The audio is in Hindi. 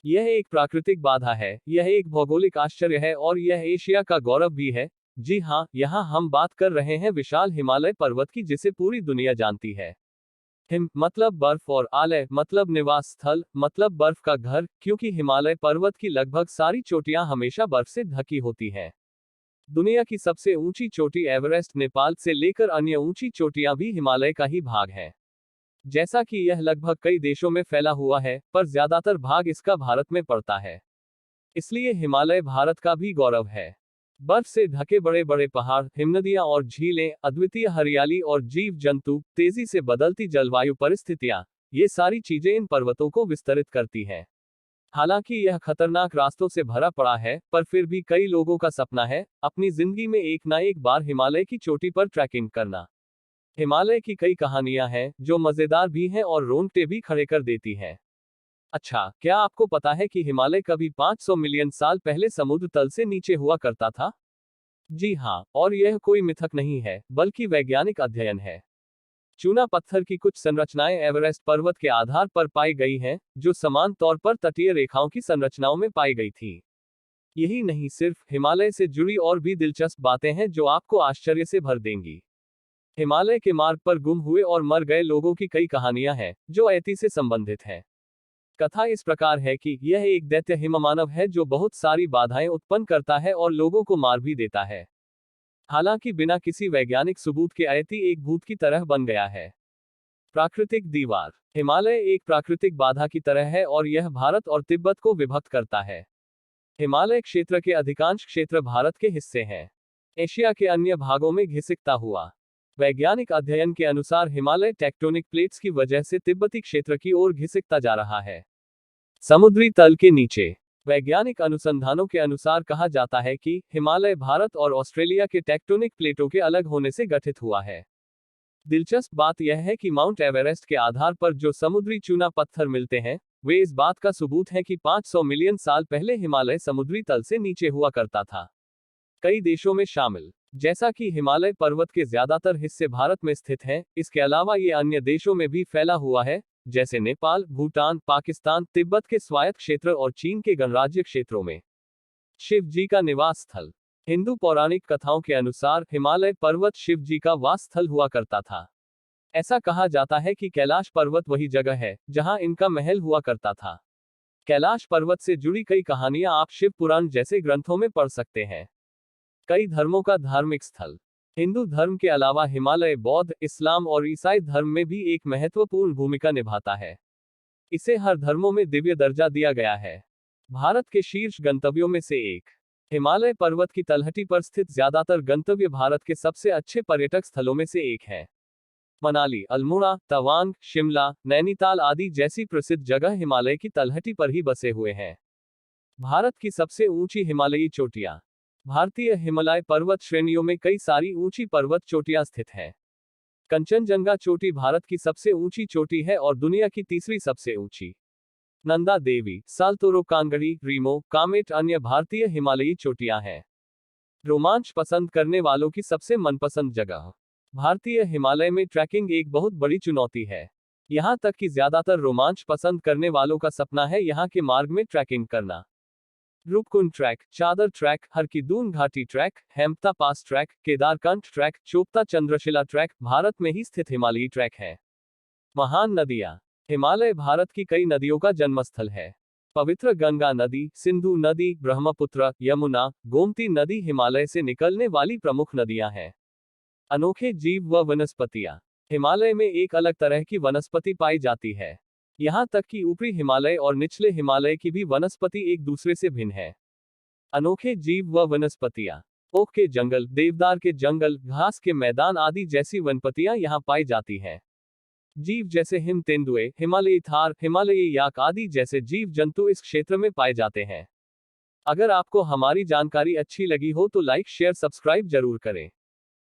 यह एक प्राकृतिक बाधा है, यह एक भौगोलिक आश्चर्य है और यह एशिया का गौरव भी है। जी हाँ, यहाँ हम बात कर रहे हैं विशाल हिमालय पर्वत की, जिसे पूरी दुनिया जानती है। हिम मतलब बर्फ और आलय मतलब निवास स्थल, मतलब बर्फ का घर, क्योंकि हिमालय पर्वत की लगभग सारी चोटियां हमेशा बर्फ से ढकी होती हैं। दुनिया की सबसे ऊंची चोटी एवरेस्ट नेपाल से लेकर अन्य ऊंची चोटियां भी हिमालय का ही भाग है। जैसा कि यह लगभग कई देशों में फैला हुआ है, पर ज्यादातर भाग इसका भारत में पड़ता है। इसलिए हिमालय भारत का भी गौरव है। बर्फ से ढके बड़े बड़े पहाड़, हिमनदियां और झीलें, अद्वितीय हरियाली और जीव जंतु, तेजी से बदलती जलवायु परिस्थितियां, ये सारी चीजें इन पर्वतों को विस्तरित करती हैं। हालांकि यह खतरनाक रास्तों से भरा पड़ा है, पर फिर भी कई लोगों का सपना है अपनी जिंदगी में एक ना एक बार हिमालय की चोटी पर ट्रैकिंग करना। हिमालय की कई कहानियां हैं जो मजेदार भी हैं और रोंगटे भी खड़े कर देती हैं। अच्छा, क्या आपको पता है कि हिमालय कभी 500 मिलियन साल पहले समुद्र तल से नीचे हुआ करता था? जी हाँ, और यह कोई मिथक नहीं है, बल्कि वैज्ञानिक अध्ययन है। चूना पत्थर की कुछ संरचनाएं एवरेस्ट पर्वत के आधार पर पाई गई हैं, जो समान तौर पर तटीय रेखाओं की संरचनाओं में पाई गई थी। यही नहीं, सिर्फ हिमालय से जुड़ी और भी दिलचस्प बातें हैं जो आपको आश्चर्य से भर देंगी। हिमालय के मार्ग पर गुम हुए और मर गए लोगों की कई कहानियां हैं, जो ऐति से संबंधित हैं। कथा इस प्रकार है कि यह एक दैत्य हिममानव है जो बहुत सारी बाधाएं उत्पन्न करता है और लोगों को मार भी देता है। हालांकि बिना किसी वैज्ञानिक सबूत के ऐति एक भूत की तरह बन गया है। प्राकृतिक दीवार। हिमालय एक प्राकृतिक बाधा की तरह है और यह भारत और तिब्बत को विभक्त करता है। हिमालय क्षेत्र के अधिकांश क्षेत्र भारत के हिस्से हैं। एशिया के अन्य भागों में घिसिकता हुआ। वैज्ञानिक अध्ययन के अनुसार हिमालय टेक्टोनिक प्लेट्स की वजह से तिब्बती क्षेत्र की ओर घिसिकता जा रहा है। समुद्री तल के नीचे। वैज्ञानिक अनुसंधानों के अनुसार कहा जाता है कि हिमालय भारत और ऑस्ट्रेलिया के टेक्टोनिक प्लेटों के अलग होने से गठित हुआ है। दिलचस्प बात यह है कि माउंट एवरेस्ट के आधार पर जो समुद्री चूना पत्थर मिलते हैं, वे इस बात का सबूत हैं कि 500 मिलियन साल पहले हिमालय समुद्री तल से नीचे हुआ करता था। कई देशों में शामिल। जैसा कि हिमालय पर्वत के ज्यादातर हिस्से भारत में स्थित हैं, इसके अलावा ये अन्य देशों में भी फैला हुआ है, जैसे नेपाल, भूटान, पाकिस्तान, तिब्बत के स्वायत्त क्षेत्र और चीन के गणराज्य क्षेत्रों में। शिव जी का निवास स्थल। हिंदू पौराणिक कथाओं के अनुसार हिमालय पर्वत शिव जी का वास स्थल हुआ करता था। ऐसा कहा जाता है कि कैलाश पर्वत वही जगह है जहां इनका महल हुआ करता था। कैलाश पर्वत से जुड़ी कई कहानियां आप शिव पुराण जैसे ग्रंथों में पढ़ सकते हैं। कई धर्मों का धार्मिक स्थल। हिंदू धर्म के अलावा हिमालय बौद्ध, इस्लाम और ईसाई धर्म में भी एक महत्वपूर्ण भूमिका निभाता है। इसे हर धर्मों में दिव्य दर्जा दिया गया है। भारत के शीर्ष गंतव्यों में से एक। हिमालय पर्वत की तलहटी पर स्थित ज्यादातर गंतव्य भारत के सबसे अच्छे पर्यटक स्थलों में से एक है। मनाली, अल्मोड़ा, तवांग, शिमला, नैनीताल आदि जैसी प्रसिद्ध जगह हिमालय की तलहटी पर ही बसे हुए हैं। भारत की सबसे ऊंची हिमालयी चोटियां। भारतीय हिमालय पर्वत श्रेणियों में कई सारी ऊंची पर्वत चोटियां स्थित हैं। कंचनजंगा चोटी भारत की सबसे ऊंची चोटी है और दुनिया की तीसरी सबसे ऊंची। नंदा देवी, सालतोरो कांगड़ी, रीमो, कामेट अन्य भारतीय हिमालयी चोटियां हैं। रोमांच पसंद करने वालों की सबसे मनपसंद जगह। भारतीय हिमालय में ट्रैकिंग एक बहुत बड़ी चुनौती है। यहां तक कि ज्यादातर रोमांच पसंद करने वालों का सपना है यहां के मार्ग में ट्रैकिंग करना। रूपकुंड ट्रैक, चादर ट्रैक, हरकी-दून घाटी trek, Hampta pass trek, Kedarkantha trek, Chopta Chandrashila trek Bharat में ही स्थित हिमालयी ट्रैक है। महान नदियां। हिमालय भारत की कई नदियों का जन्मस्थल है। पवित्र गंगा नदी, सिंधु नदी, ब्रह्मपुत्र, यमुना, गोमती नदी हिमालय से निकलने वाली प्रमुख नदियां हैं। अनोखे जीव व वनस्पतियां। हिमालय में एक अलग तरह की वनस्पति पाई जाती है। यहां तक कि ऊपरी हिमालय और निचले हिमालय की भी वनस्पति एक दूसरे से भिन्न है। अनोखे जीव व वनस्पतियां। ओक के जंगल, देवदार के जंगल, घास के मैदान आदि जैसी वनस्पतियां यहां पाई जाती हैं। जीव जैसे हिम तेंदुए, हिमालयी थार, हिमालयी याक आदि जैसे जीव जंतु इस क्षेत्र में पाए जाते हैं। अगर आपको हमारी जानकारी अच्छी लगी हो तो लाइक शेयर सब्सक्राइब जरूर करें।